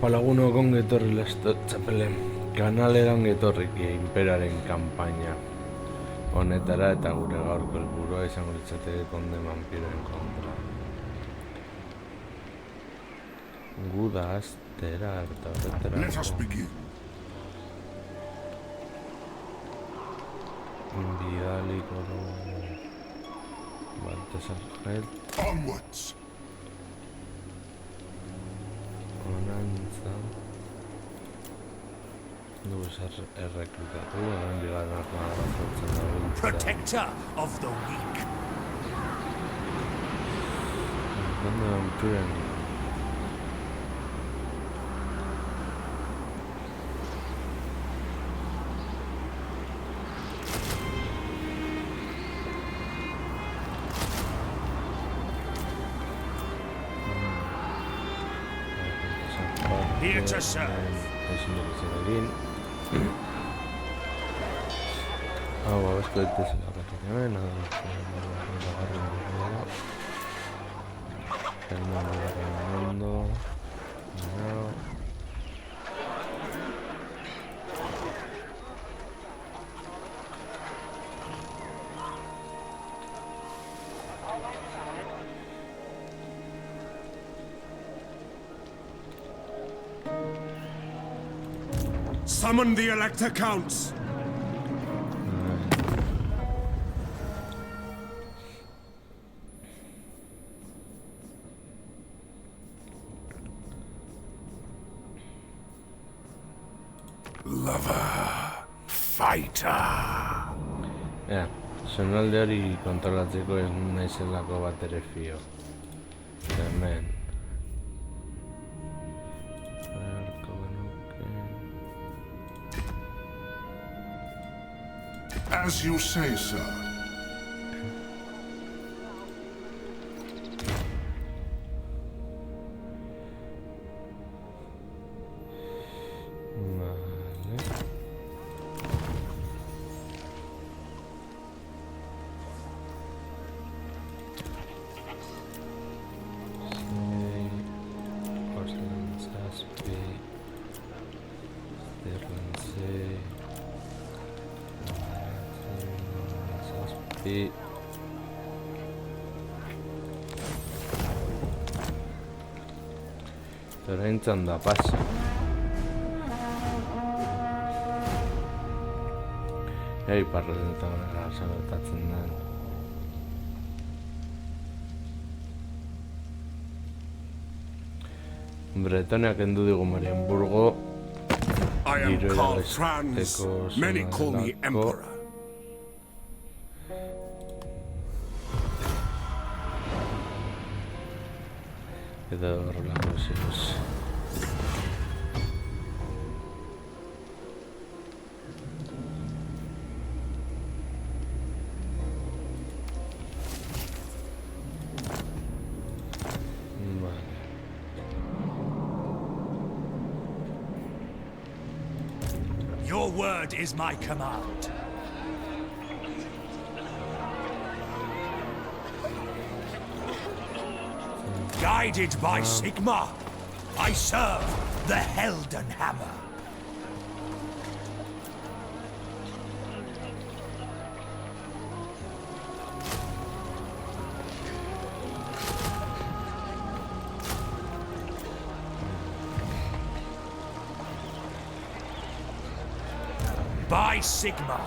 Palagunok ongi etorri txapelen kanalera ongi etorriki Imperioaren kanpaina honetara eta gure gaurko helburua izango litzateke konde vampiroen kontra. Guda astera eta horretara. Let us begin. Bidaliko dugu Baltasar Helt. Onwards. Onantza dugu errekrutatu, orain bigarren armada bat sortzen dabiltza. Protector of the weak. Konde vampiroen Here to serve. ezin dut zer egin. Hau, abesko dituzela horretik hemen, Summon the Elector Counts. Lover, fighter. Ea, zonalde hori kontrolatzeko ez naizelako bat ere fio. Hemen. Beharko genuke. As you say, sir. Vale. Porcelain Saspi. Stirlensey. Saspi. Orain txanda pasa. Iparraren eta horrela zagertatzen den. Bretonia kendu digu Marienburgo. I am Giro Karl erabesteko Franz. zona Many call me delako. Emperor. Edo horrelako ziruz. Your word is my command. Guided by Sigma, I serve the Heldenhammer. By Sigma.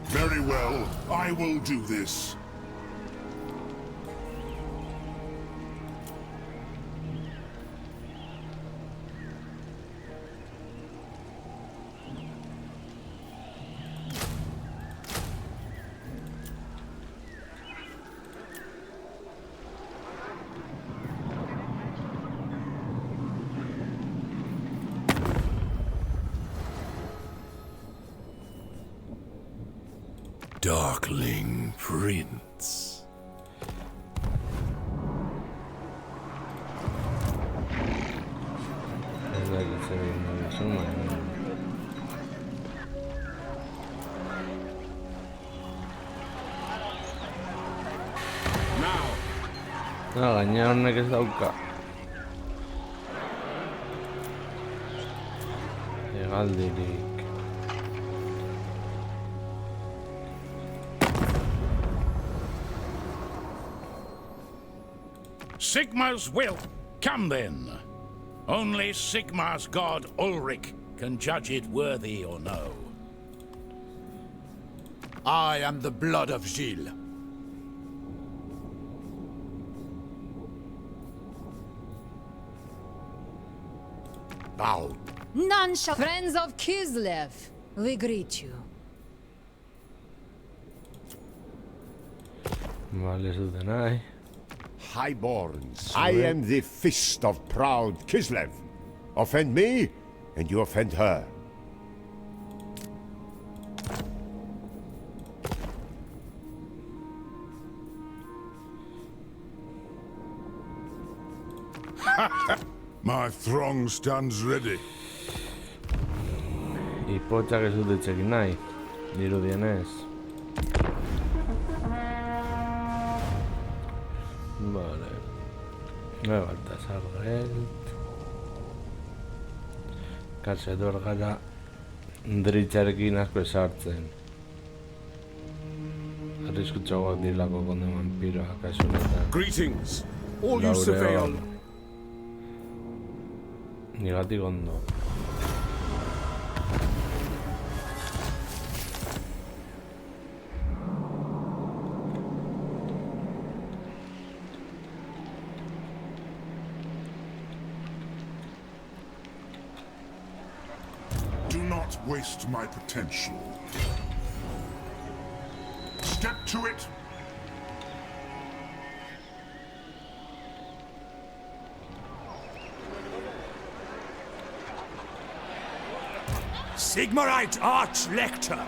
Very well, I will do this. Darkling Prince. Ez da, ez da, Gainera honek ez dauka. Hegaldirik. Sigmar's will. Come then. Only Sigmar's god Ulrich can judge it worthy or no. I am the blood of Gilles. Bow. None shall. Friends of Kislev, we greet you. Vale, ez dute nahi. Highborns, I am the fist of proud Kislev. Offend me, and you offend her. My throng stands ready. Ipotxak ez dut etxekin nahi, dirudienez. Vale. Baltasar Gelt. Kasedor gara dritxarekin asko esartzen. Arriskutxagoak direlako konde vampiroak kasunetan. Greetings, all you surveil. Nigatik ondo. Do not waste my potential. Step to it. Sigmarite Arch-Lector!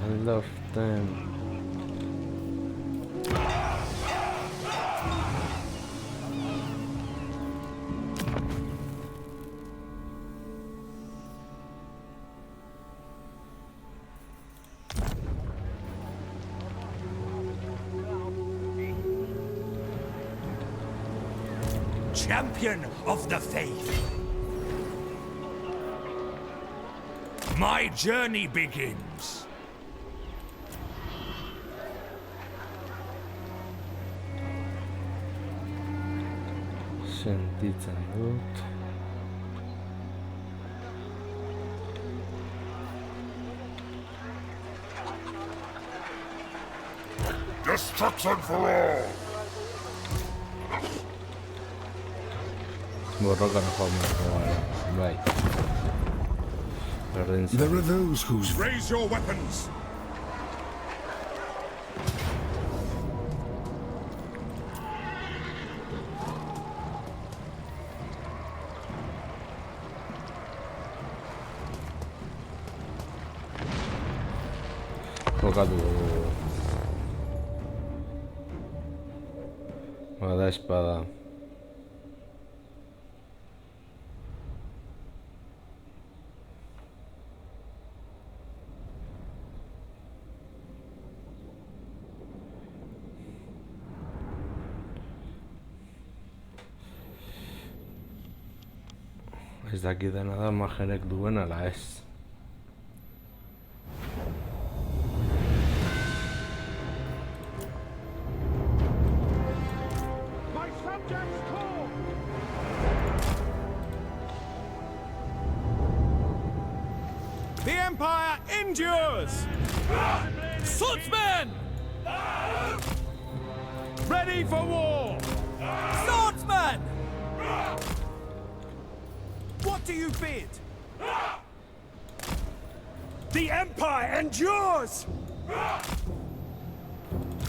I love them. Champion of the Faith. My journey begins. Sentitzen dut. Destruction for all. Borrokan joan bai. Berdin zen. There are those whose Raise your weapons. Jokatu dugu. Bada espada. Ez dakidana da majerek duen ala ez. the Empire endures! Swordsmen! Ready for war! Swordsmen! What do you bid? The Empire endures!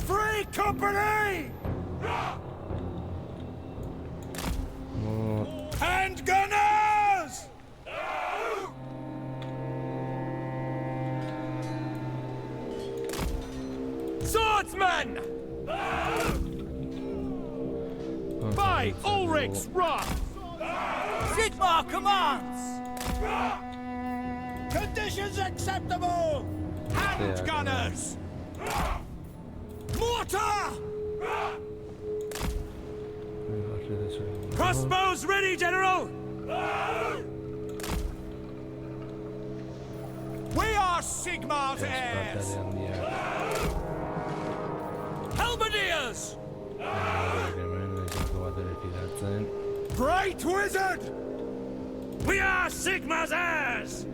Free company! Hand gunners! Swordsmen! By Ulrich's wrath! Sigmar commands! Conditions acceptable! Hand gunners! Mortar! Crossbows ready, General! We are Sigmar's heirs! Espatade handiak. Halberdiers! Hemen ezako bat ere fidatzen. Great wizard! We are Sigmar's heirs!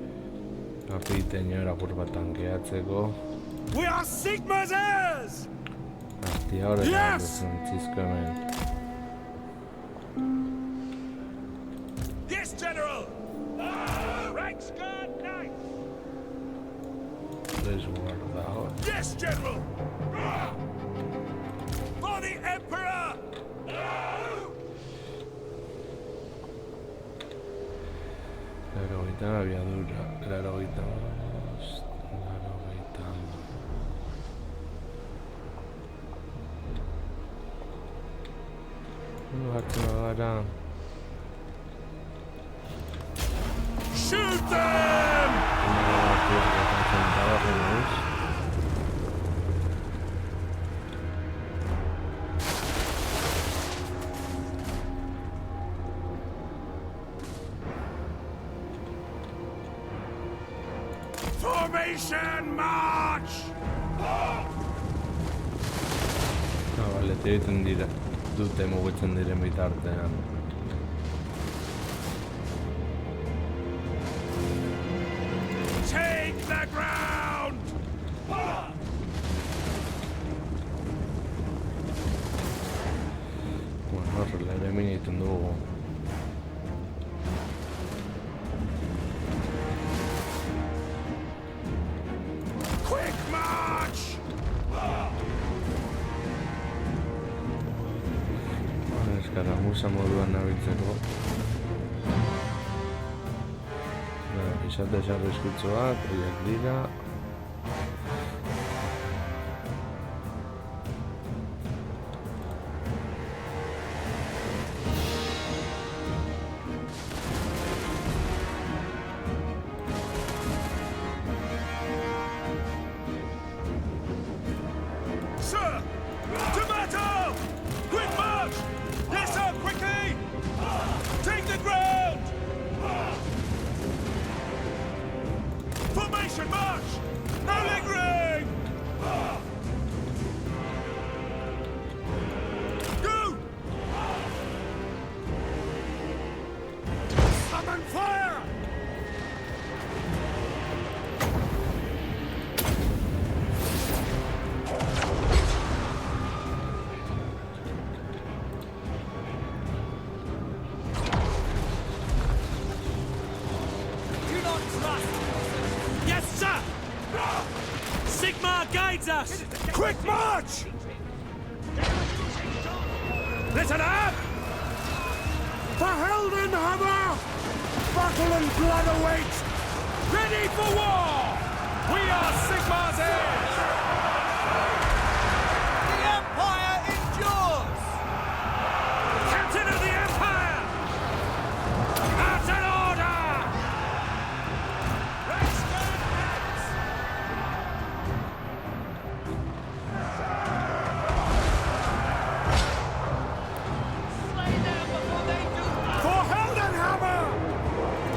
Kapiteina apur bat tankeatzeko. We are Sigmar's heirs! Astia horretan Yes! zentzizko hemen. Yes, General! Ranks guard knight! Resguardado. Yes, General! For the Emperor! Laurogeita abiadura. Laurogeita... Hartzen gara. Shoot them! Formation march! Bale, egiten dira. Dute mugitzen diren bitartean. Take the ground! Bueno, horrela ere miniten dugu. Quick march! Eskaramuza moduan nabiltzeko. Izate sarreskutzoak, horiek dira. Sir! To battle! Quick march! Yes, sir, quickly! Take the ground! Formation march! No lingering! Go! Summon fire! Do not trust! Yes, sir! Sigmar guides us! Quick march! Listen up! For Heldenhammer! Battle and blood await! Ready for war! We are Sigmar's heirs! The Empire endures! Captain of the Empire! Out in order! For Heldenhammer!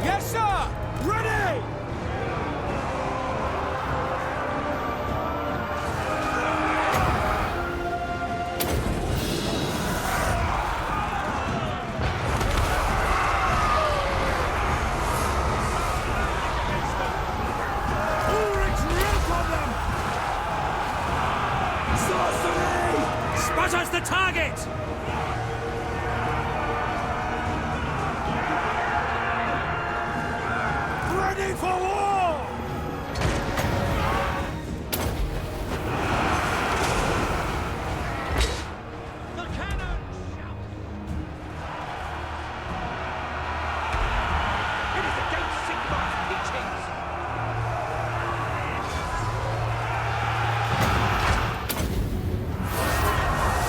Yes, sir! Ready! Ulrich's rope on them! Sorcery! Sputters the target! Ready for war! The cannon shout! It is against Sigmar's teachings!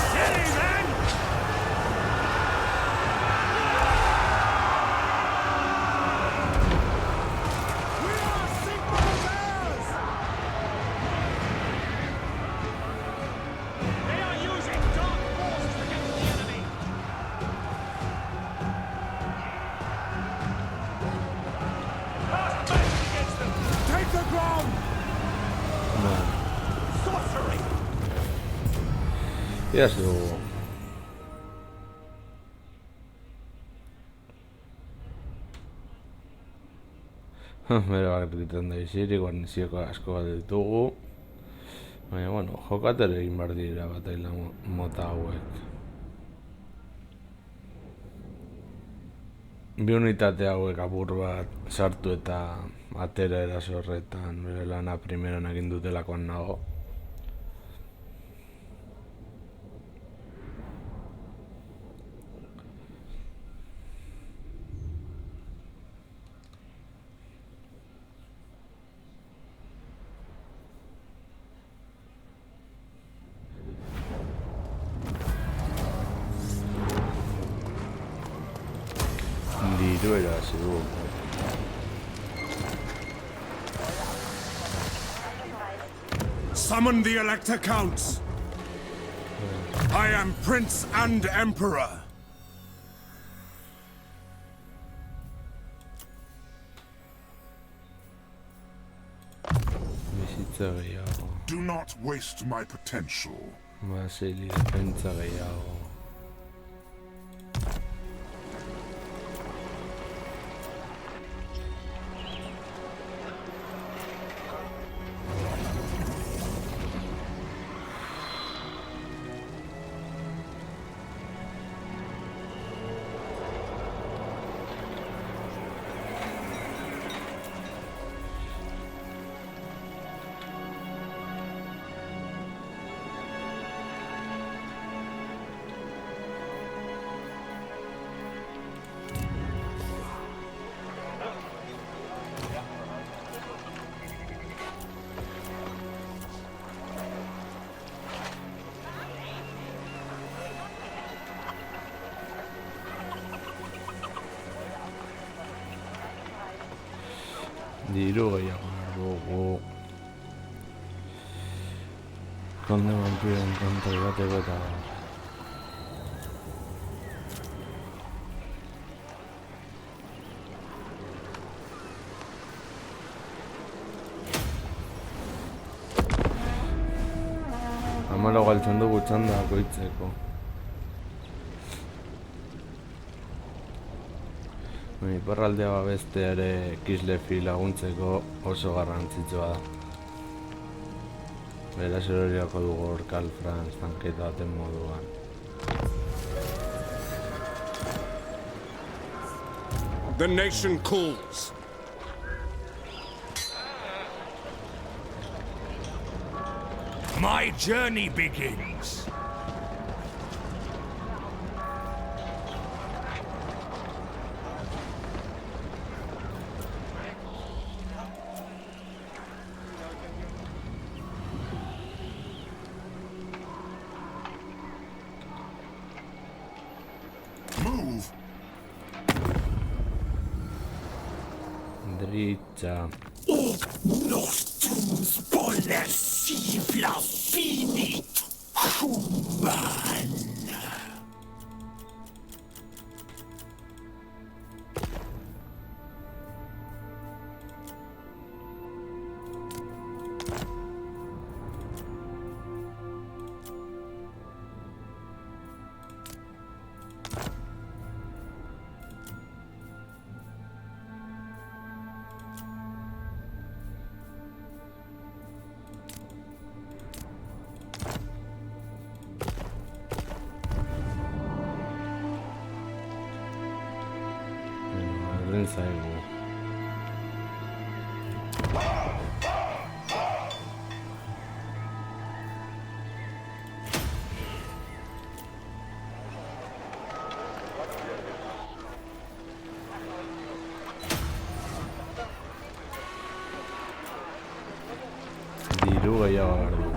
Steady, men! Iaz dugu. Bere bat egiten da izirik, guarnizioko asko bat ditugu. Baina, bueno, jokatere egin behar dira bataila mota hauek. Bi unitate hauek apur bat sartu eta atera eraso horretan bere lana primeran egin dutelakoan nago. Diruera hasi dugu. Summon the Elector Counts! I am Prince and Emperor! Bizitza gehiago. Do not waste my potential. Basili defentza gehiago. Diru gehiago dugu. Konde vampiroen kontra bateko eta Amalo galtzen dugu txanda bakoitzeko. Iparraldea babeste ere Kislevi laguntzeko oso garrantzitsua da. Beraz eroriako dugu Orkal Franz tanketa baten moduan. The nation calls! My journey begins! Move! Dritza. Nostrum spoiler sifla finit human! Horren zaigu. Diru gehiago behar dugu.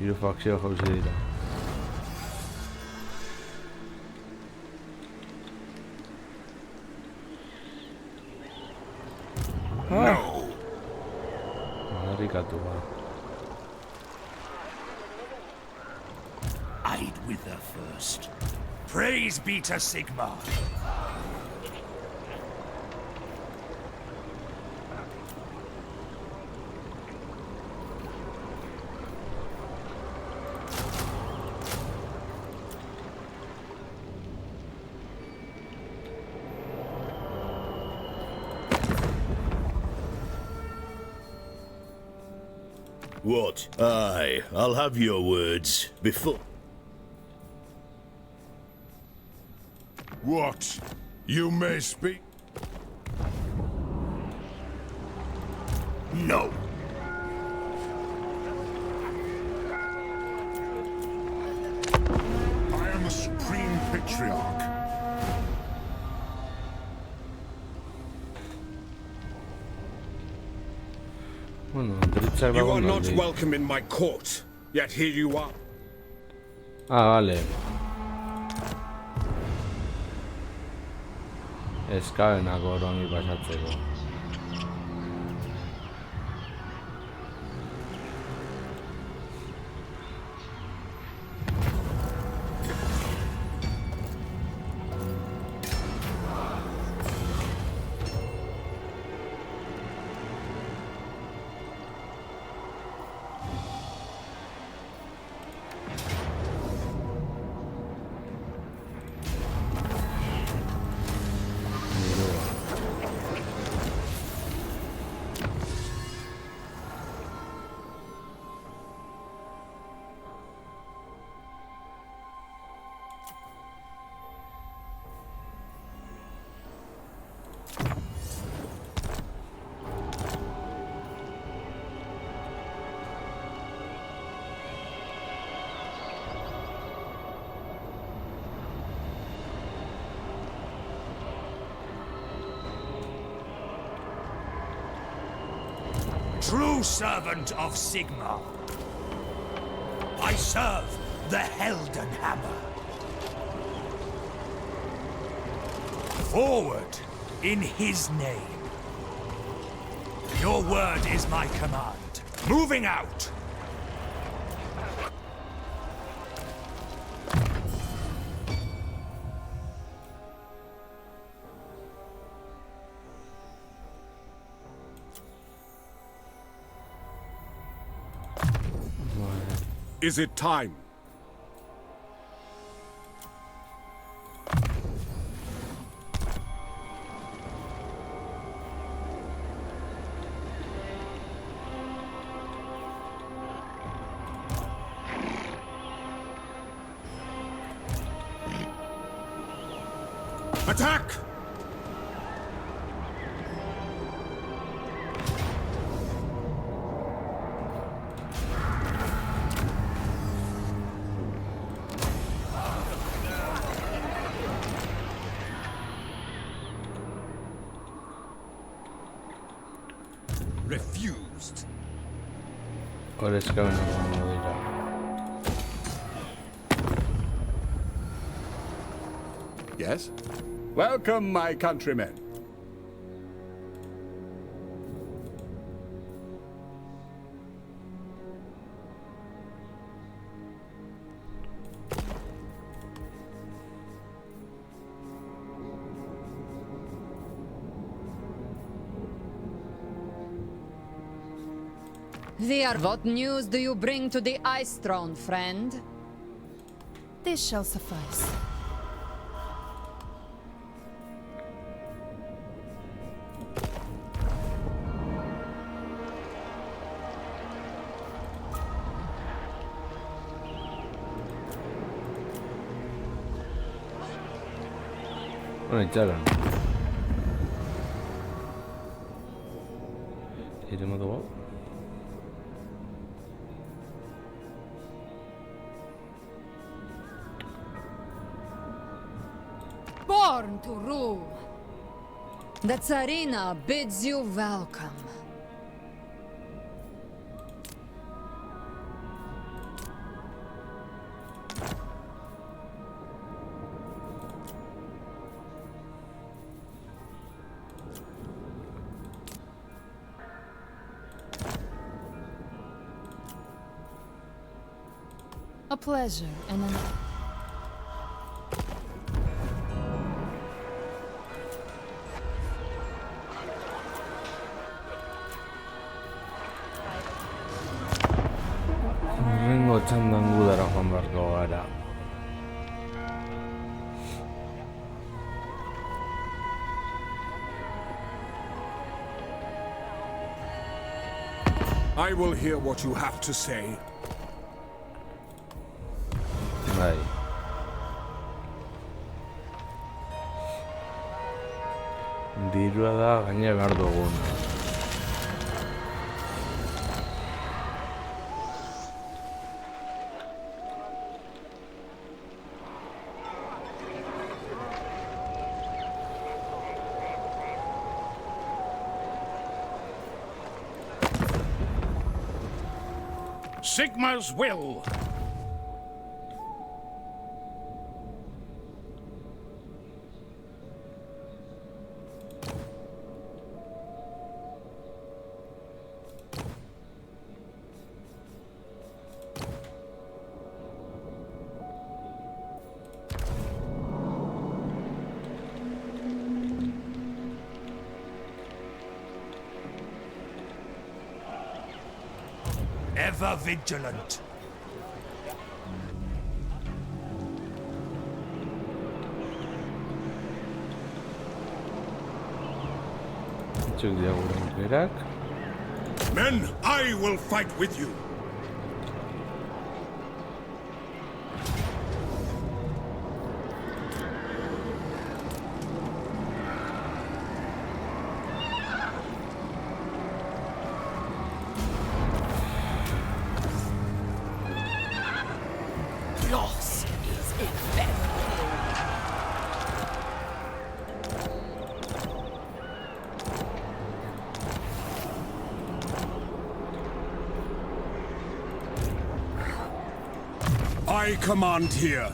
Hiru fakzio jauzi dira. Madarrikatu ba. the first. Praise be to Sigmar. What? Aye, I'll have your words before. What? You may speak. No. I am the Supreme Patriarch. Bueno, Dritzer va You are con not Naldi. welcome in my court, yet here you are. Vale. Eskabenako honi pasatzeko. True servant of Sigmar. I serve the Helden Hammer. Forward in his name. Your word is my command. Moving out! Is it time? Attack! Refused. Hor eskabenako ondo dira. Yes? Welcome, my countrymen. What news do you bring to the Ice Throne, friend? This shall suffice. Bueno, itxaron. Iremo dugu. Born to rule. The Tsarina bids you welcome. A pleasure and an... txandan gudara joan beharko gara. I will hear what you have to say. Bai. Dirua da gaine behar dugun. Sigma's will. Ever vigilant. Txuk diaguren berak. Men, I will fight with you. Loss is inevitable. I command here.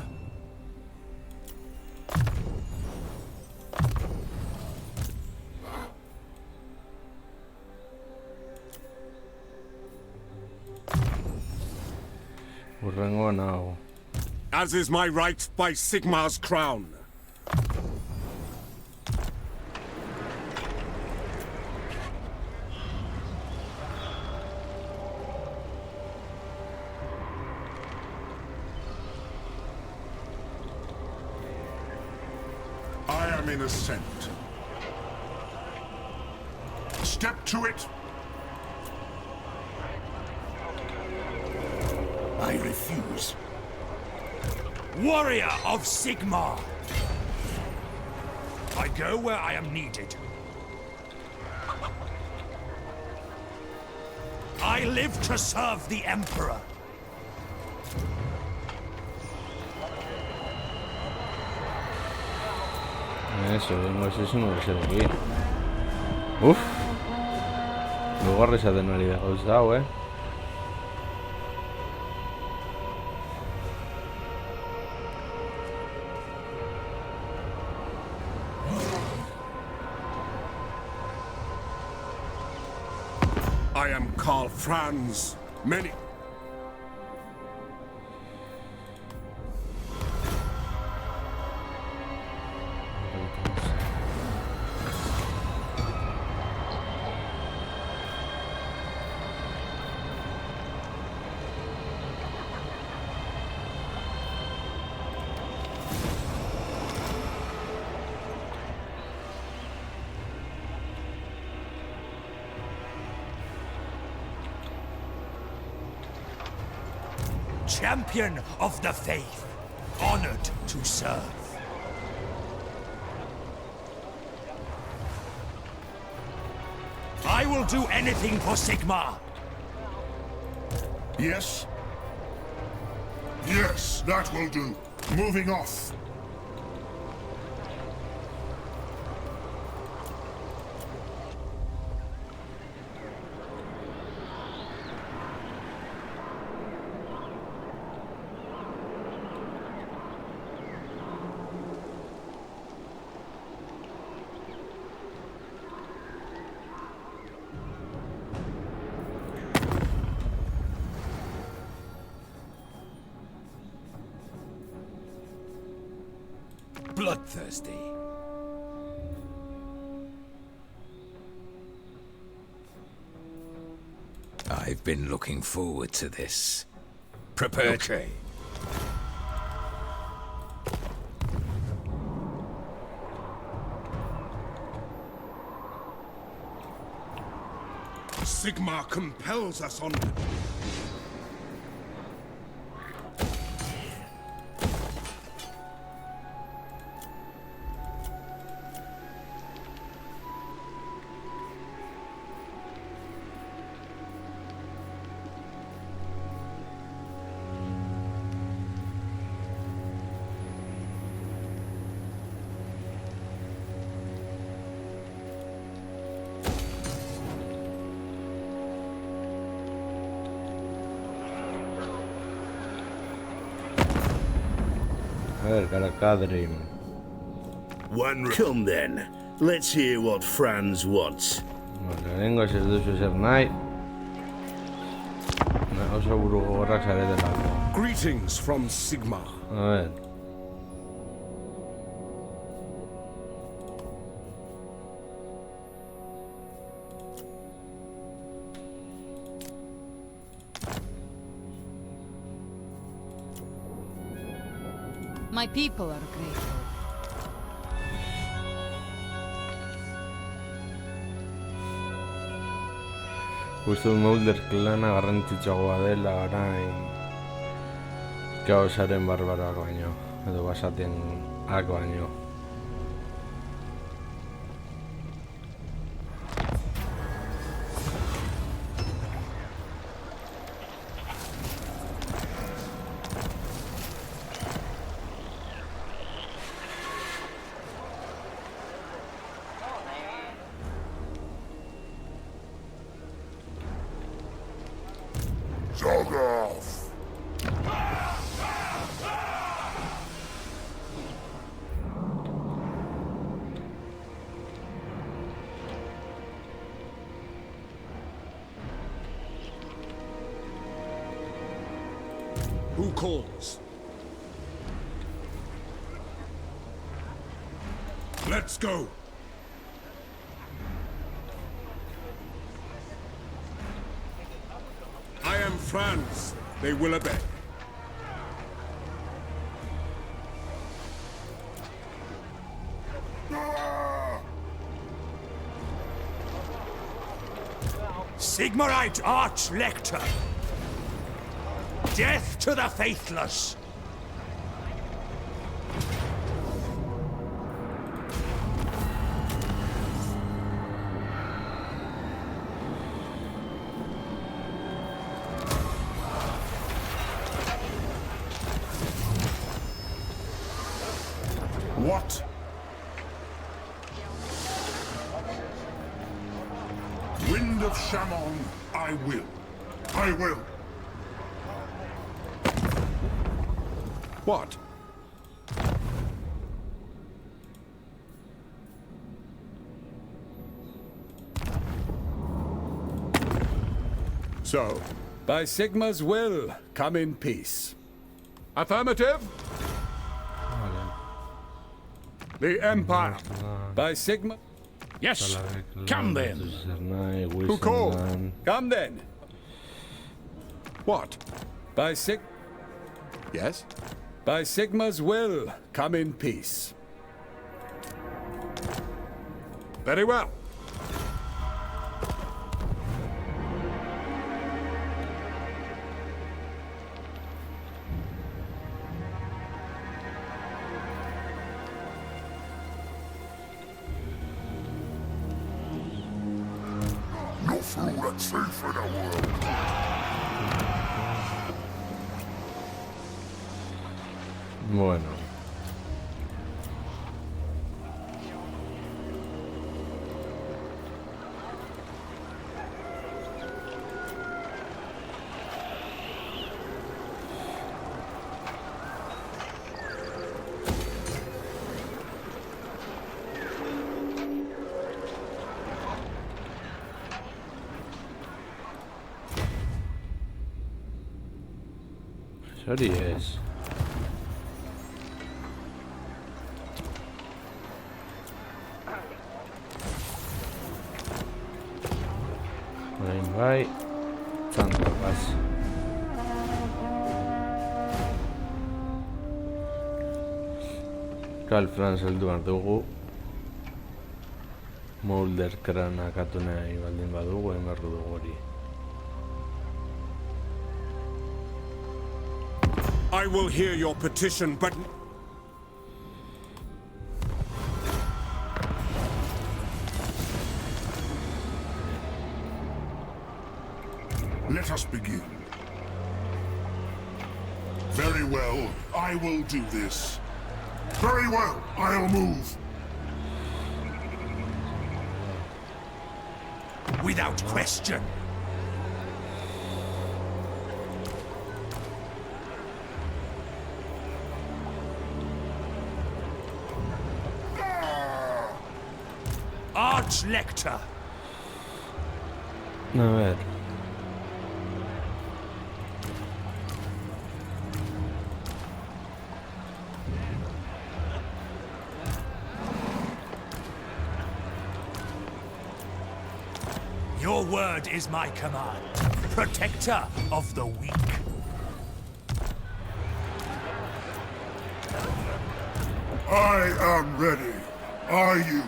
Urrengoan hau. As is my right by Sigmar's crown. I am in ascent. Step to it. I refuse. Warrior of Sigmar! I go where I am needed. I live to serve the Emperor. Eso, vengo eso no lo sé de aquí. Uf. Luego resaten ari da gauza hau, I am Karl Franz. Many... Champion of the faith, honored to serve. I will do anything for Sigmar. Yes? Yes, that will do. Moving off. Bloodthirsty. I've been looking forward to this. Prepare. Okay. Sigmar compels us on. A ver, Caracadrim. Come then. Let's hear what Franz wants. Lehenengo ez duzu zer nahi. Oso buru gogorrak zaretelako. Greetings from Sigmar. A ver. My people are grateful. Uste dut Mulder klana garrantzitsuagoa dela orain Kaosaren barbaroak baino, edo basatenak baino. Zoggoth! Who calls? Let's go. I am Franz. They will obey. Sigmarite Arch-Lector! Death to the faithless! What? Wind of Shammon, I will. I will. What? So, by Sigma's will, come in peace. Affirmative? The Empire. By Sigma. Yes, come then. Who called? Come then. What? By Sig... Yes? By Sigma's will, come in peace. Very well. Not for all that's safe in the world. Bueno. Hori ez. Orain bai, txantakaz. Kal Franz heldu behar dugu. Molder krana akatu nahi baldin badugu, egin behar dugu hori. I will hear your petition, but... Let us begin. Very well, I will do this. Very well, I'll move. Without question. Arch-Lector. A ver. Your word is my command. Protector of the weak. I am ready. Are you?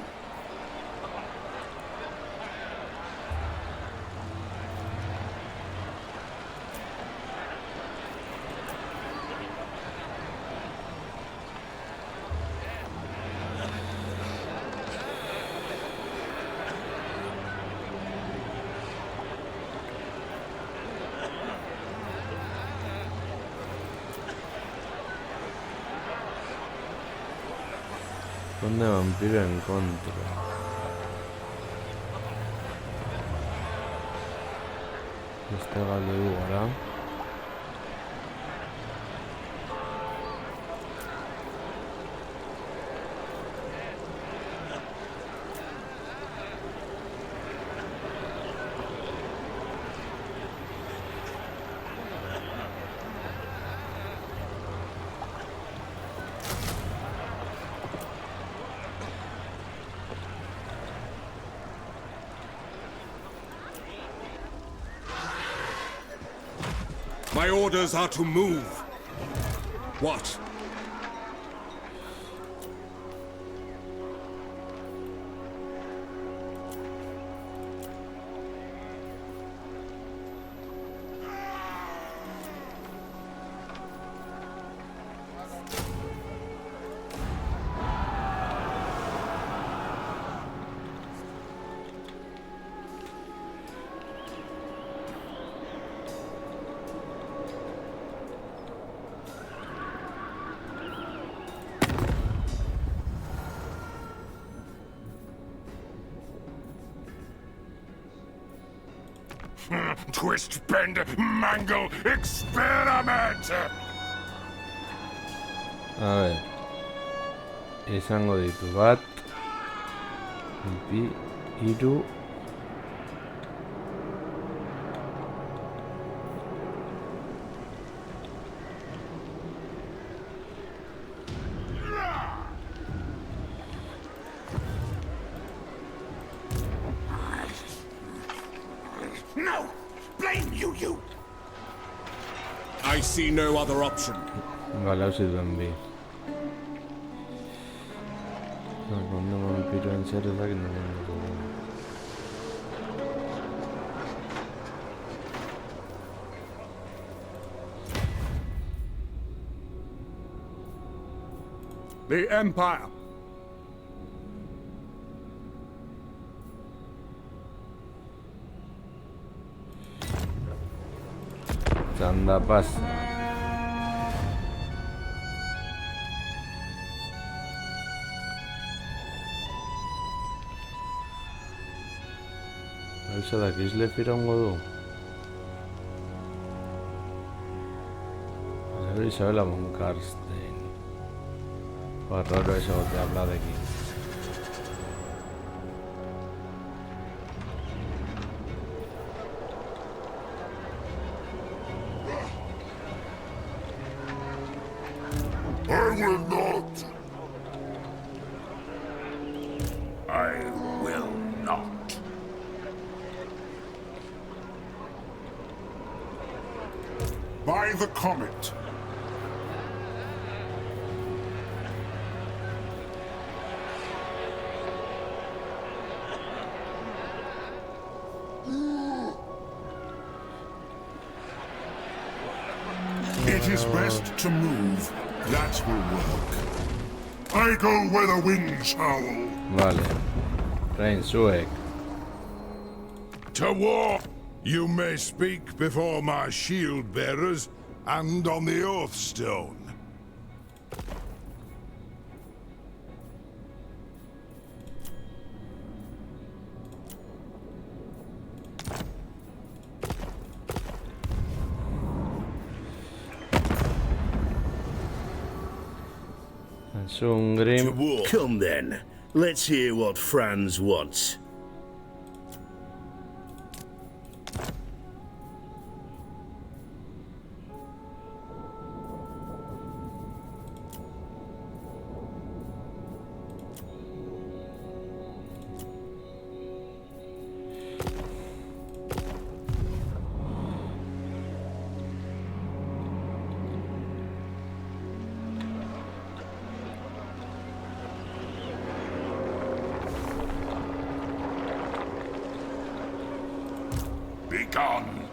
Conde vampiro en contra. Este galde du gara. My orders are to move. What? Twist, bend, mangle, experiment! A ver. Izango ditu bat. Bi, hiru. No! Blame you! I see no other option. Galau zituen bi. Conde vampiroen zer ezakit noren dugu. The Empire. Txanda pasa. Hauza da, Kislev iraungo du. Isabela von Karstein. Raro eso de hablar de aquí. I will not! I will not. By the comet! It is best to move. That will work. I go where the winds howl. Vale. Rain, sube. To war! You may speak before my shield bearers and on the Oath Stone. Sungrim. To war. Come then. Let's hear what Franz wants. Be gone.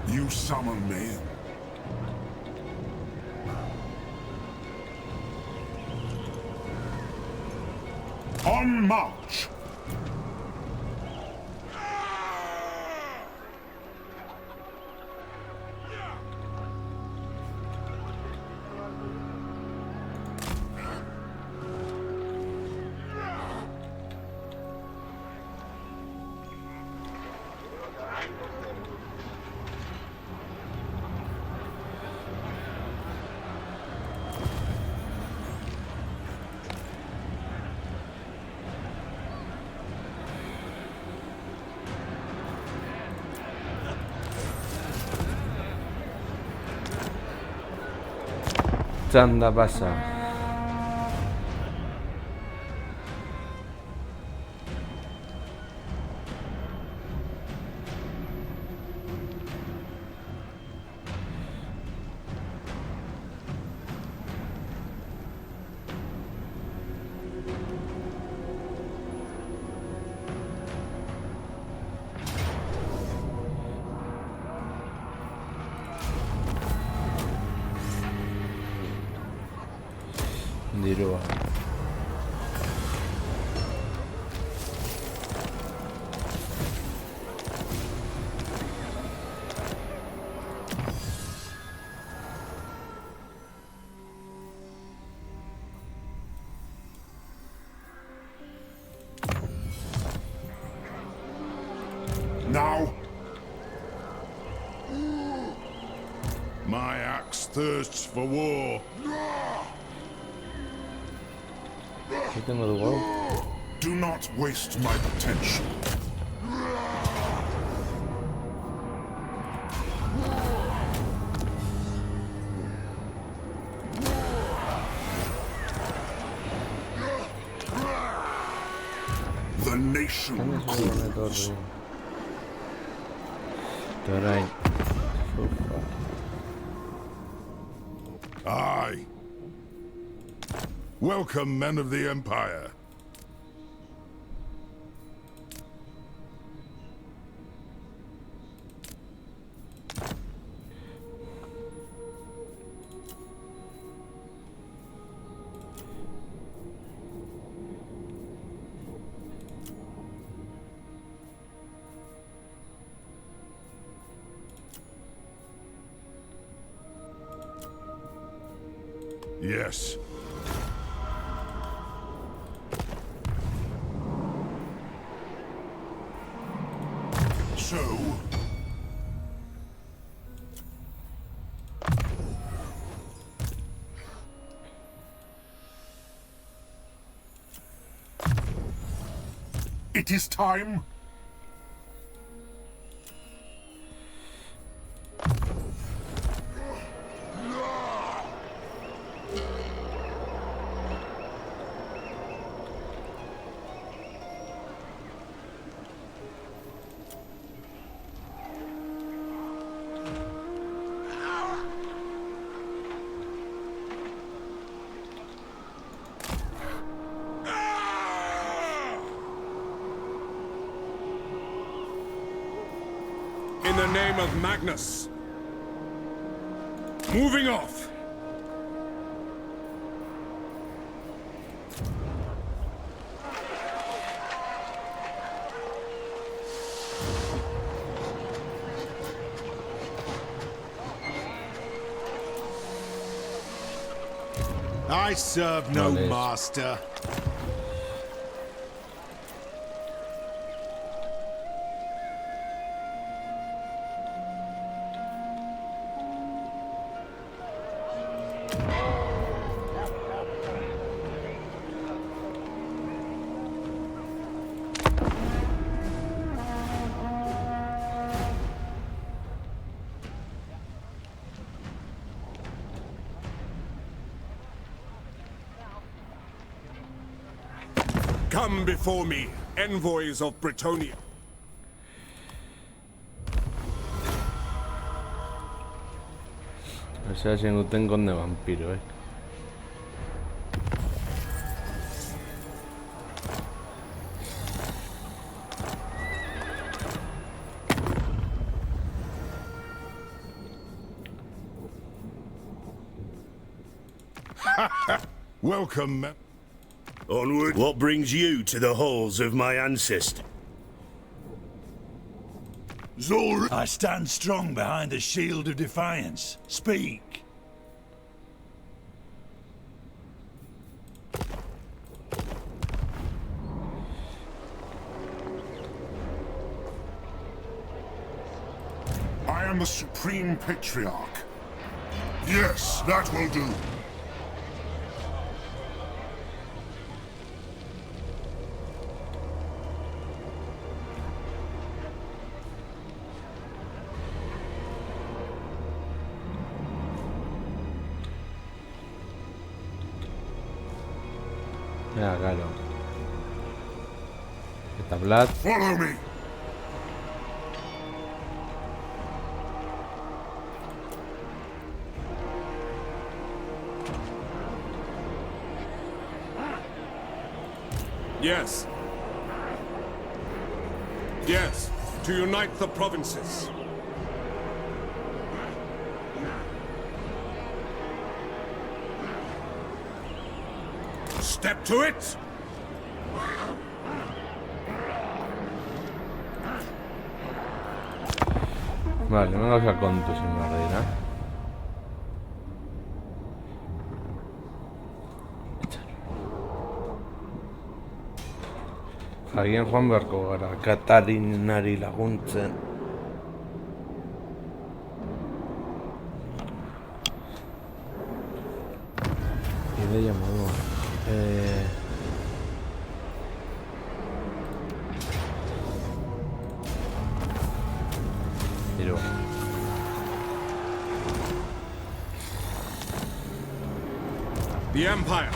You summon me. On march! Anda pasa. Dirua. Now. My axe thirsts for war. Do not waste my potential. The nation calls. Aye. Welcome, men of the Empire. Yes. So... It is time. the name of Magnus. Moving off. I serve no Vale. master. Come before me, envoys of Bretonnia. O sea, zenuten conde vampiro, Welcome. Onward. What brings you to the halls of my ancestor? Zul. I stand strong behind the shield of defiance. Speak. I am the Supreme Patriarch. Yes, that will do. Ya, claro. Está Vlad. Follow me. Yes. Yes, to unite the provinces. Step to it! Vale, venga a conto sin barrera. Agian joan beharko gara, Katarinari laguntzen. Ideia moduan. Hiru. The Empire.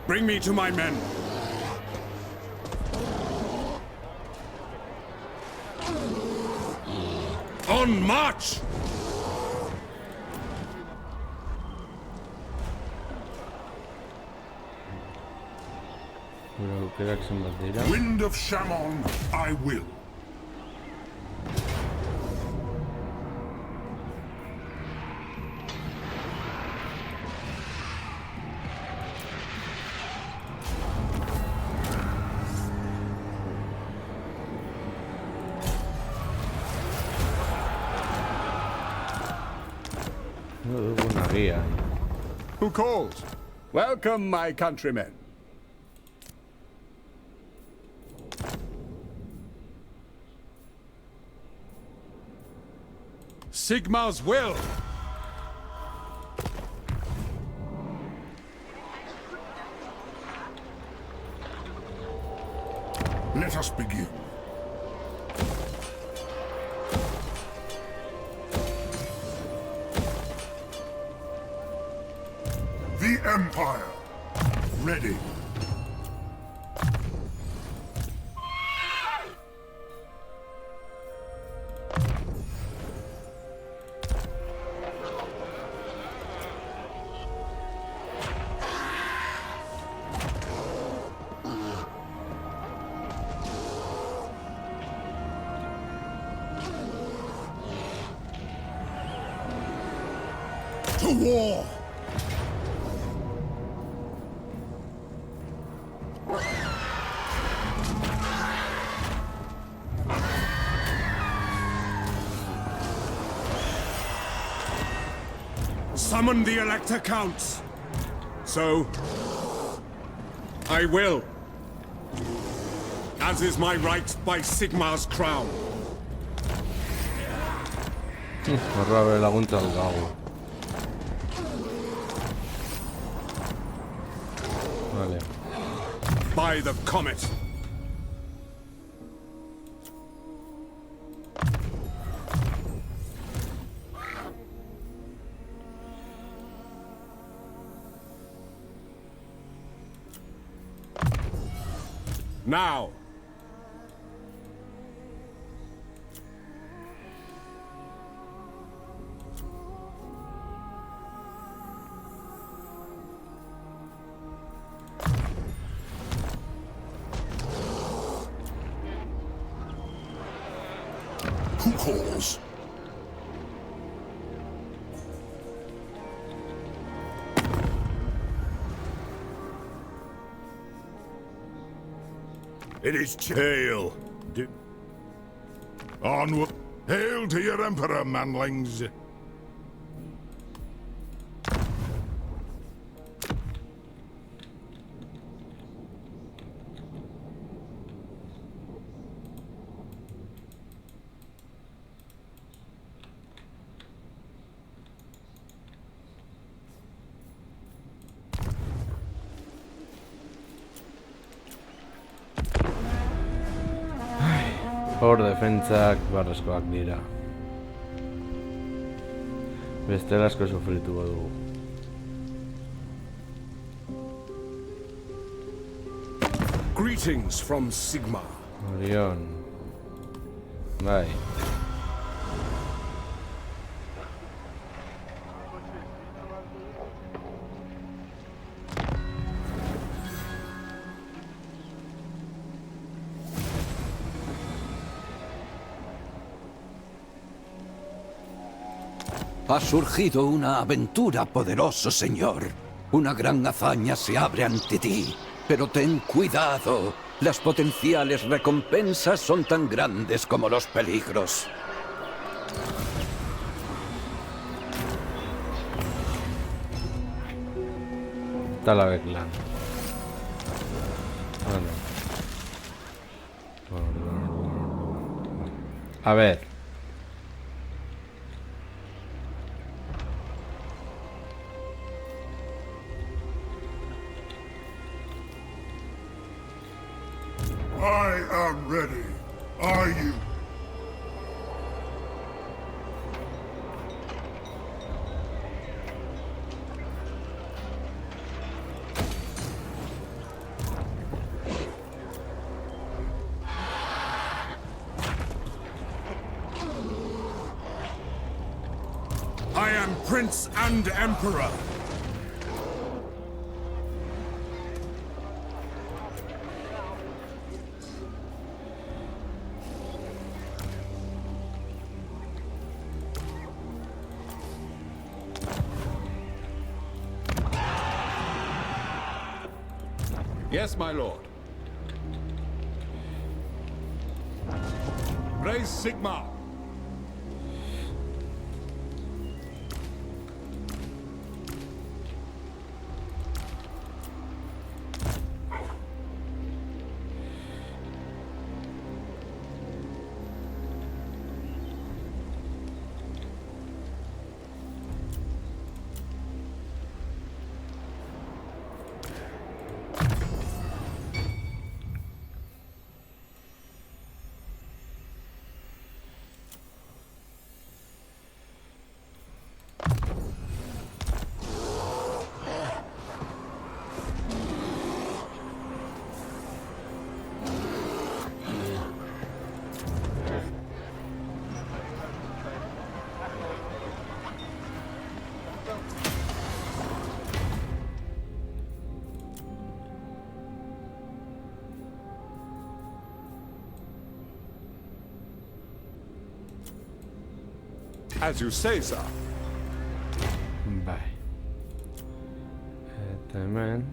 Bring me to my men. On march! Wind of Shammon, I will. Who calls? Welcome, my countrymen. Sigmar's will! Let us begin. The Empire. Ready. To war! Summon the Elector Counts! So, I will. As is my right by Sigmar's crown. Horra bere laguntza daukagu. Vale. By the comet. Now. Who calls? It is hail. Onward. Hail to your Emperor, manlings. Hor defentsak barrezkoak dira. Bestela asko sufrituko dugu. Greetings from Sigmar. Orion. Bai. Ha surgido una aventura, poderoso señor. Una gran hazaña se abre ante ti. Pero ten cuidado. Las potenciales recompensas son tan grandes como los peligros. Talaveclan. A ver. I am ready. Are you? I am Prince and Emperor. Yes, my lord. Praise Sigmar. As you say, sir. Bai. Eta hemen...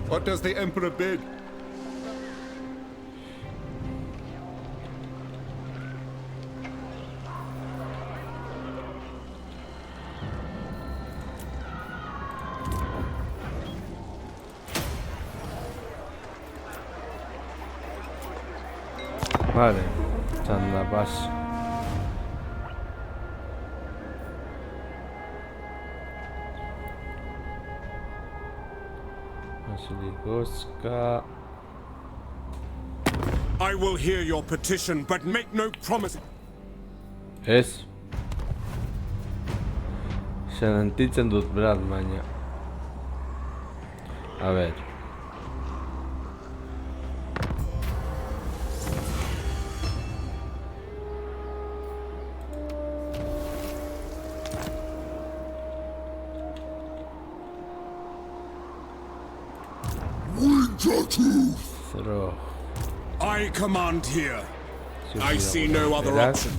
What does the Emperor bid? Vale, txanda paso. Basilikoska... I will hear your petition, but make no promise. Ez. Sentitzen dut berat, baina... A ber... Zero... I command here. I see no other option.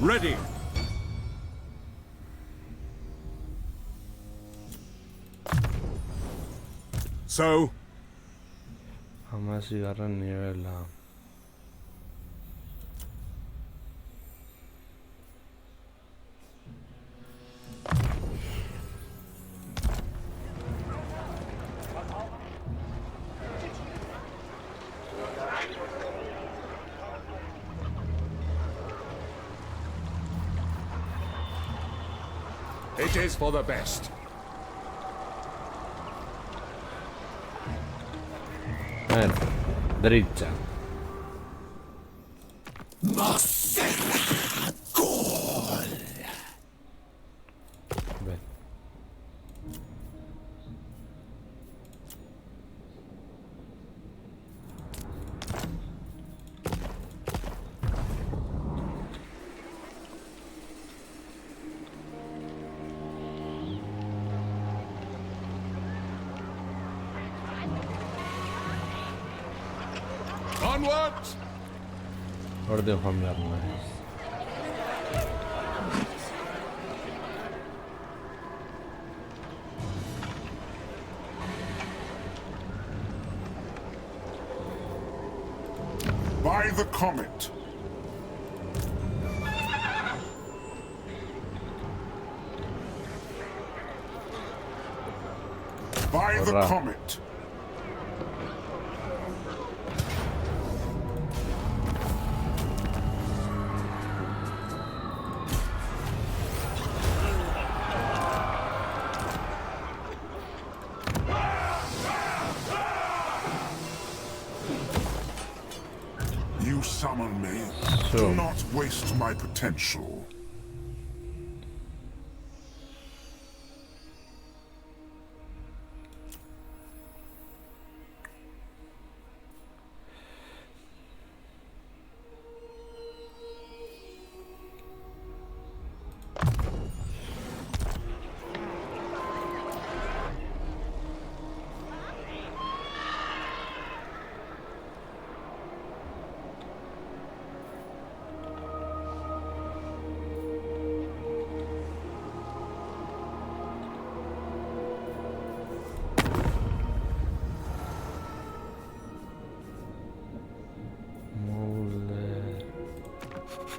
Ready. So, Hamaseigarren nibela. it is for the best. Bueno, derecha. Ven. Onward! Orden joan behar naiz. By the comet. By the Hola. comet. You summon me. So. Do not waste my potential.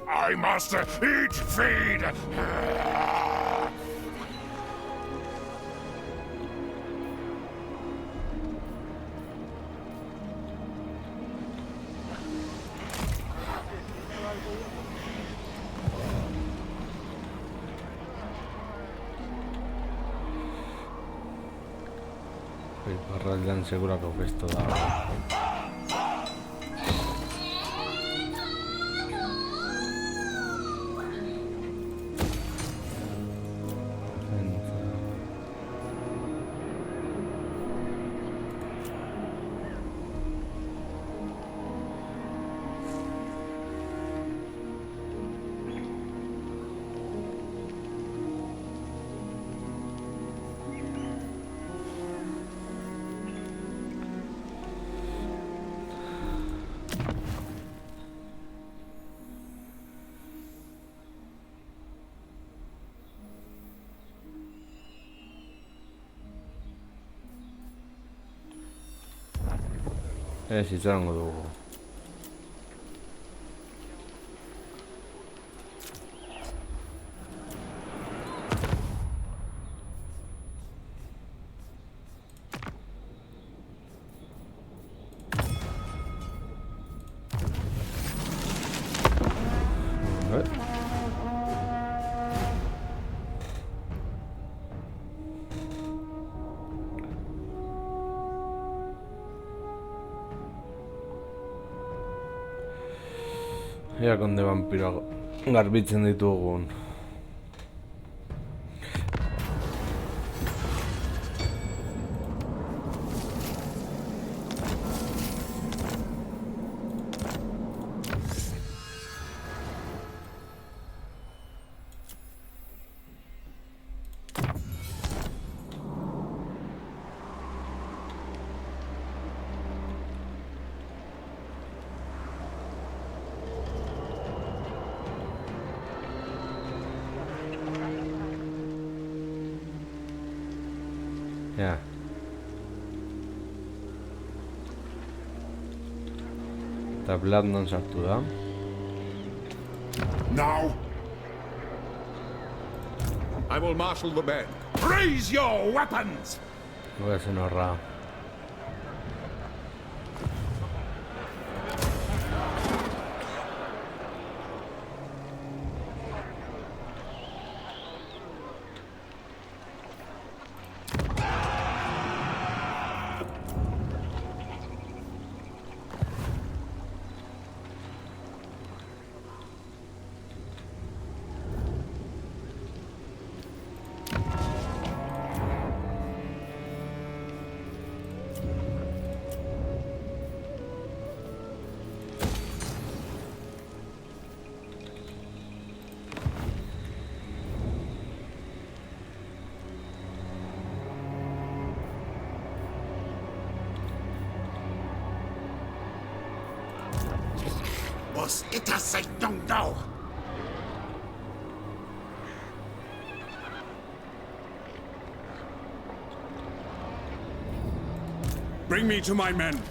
I must eat, feed. Iparraldean segurako festo dago. Ez izango dugu. Ea konde vampiroa garbitzen ditugun. Ja. Eta Vlad non sartu da. Now, I will marshal the men. Raise your weapons! Voy a zen horra. Was ita don't know. Bring me to my men.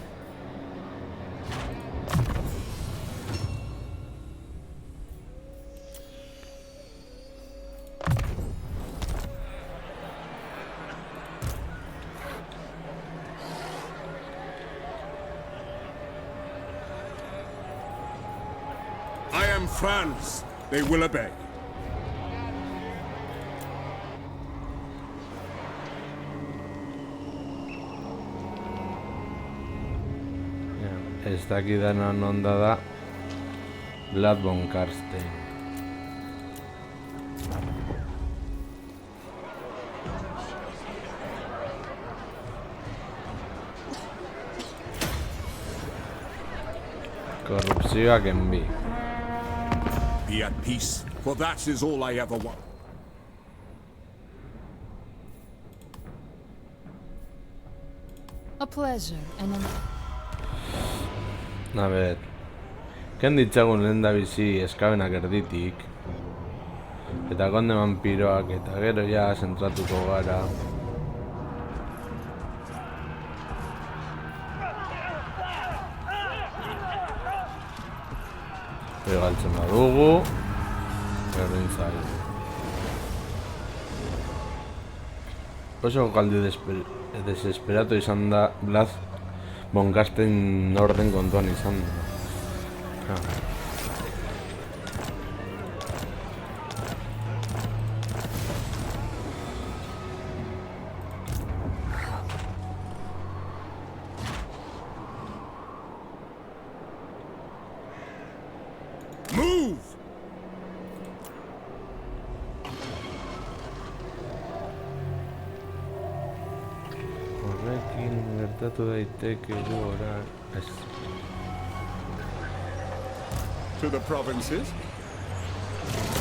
France, they will obey. Ez dakidana nonda da Vlad von Karstein. Korrupzioak enbi. Be at peace, for that is all I ever want. A pleasure and A ber, ken ditzagun lehen da bizi eskabenak erditik. Eta konde vampiroak eta gero ja zentratuko gara. Galtzen badugu berdin zaigu. Oso galdi desesperatu izan da Vlad von Karstein orden kontuan izan da. Bueltatu daiteke gora. Ez. To the provinces.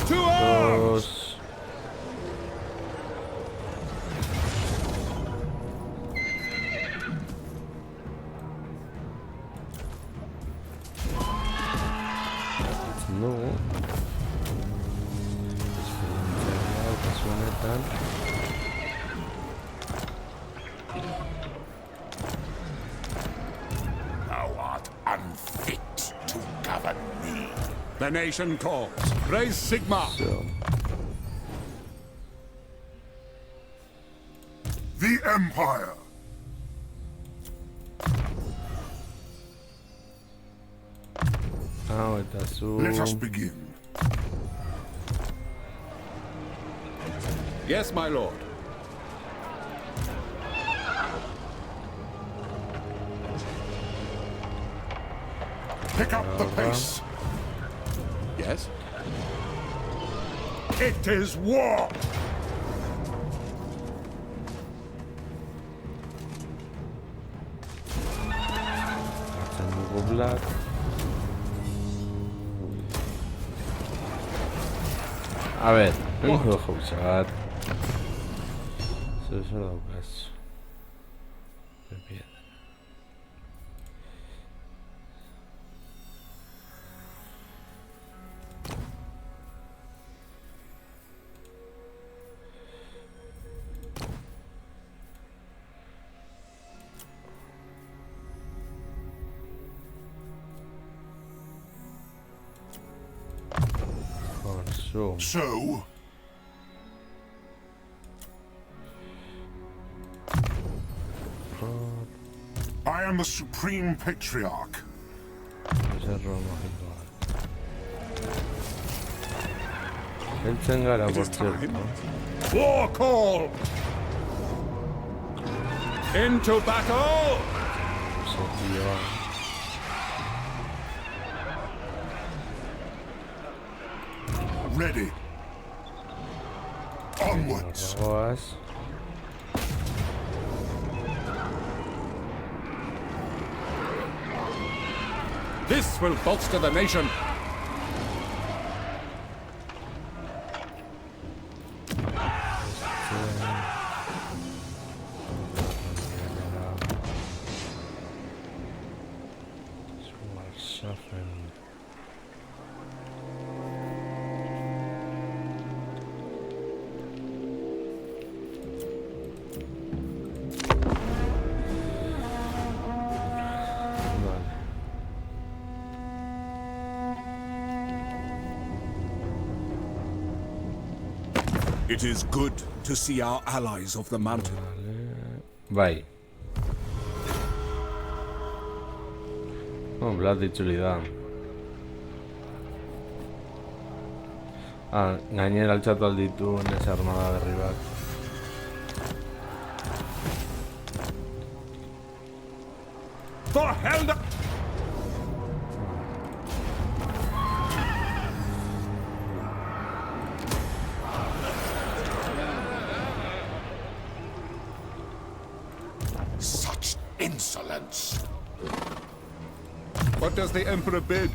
To arms! Dos. No. Esperientzia kasu honetan. Thou art unfit to govern me. The nation calls. Raise Sigmar. So. The Empire. Hau eta zu. Let us begin. Yes, my lord. Pick up the pace. Yes? It is war. Hartzen dugu Black. A ver, tengo jauza bat. Zer daukaz. Piedra. Consume. So, I am the Supreme Patriarch. Zerro magikoa. Heltzen gara, por cierto. War call! Into battle! Setioa. Ready. Onwards. Goaz. This will bolster the nation. It is good to see our allies of the mountain. Bai. Oh, Vlad itzuli da. Gainera altxatu alditu nez armada berri bat. For Helda! Such insolence! What does the Emperor bid?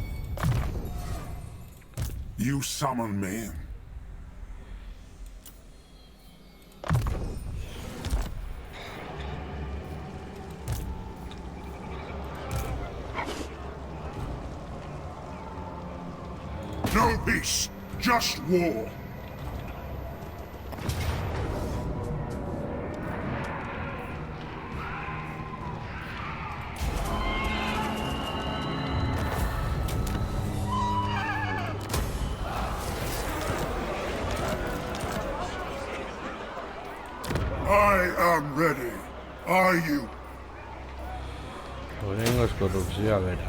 You summon me. No peace, just war. I am ready. Are you? Horrengoz korrupzioa bera.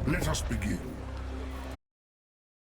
Let us begin.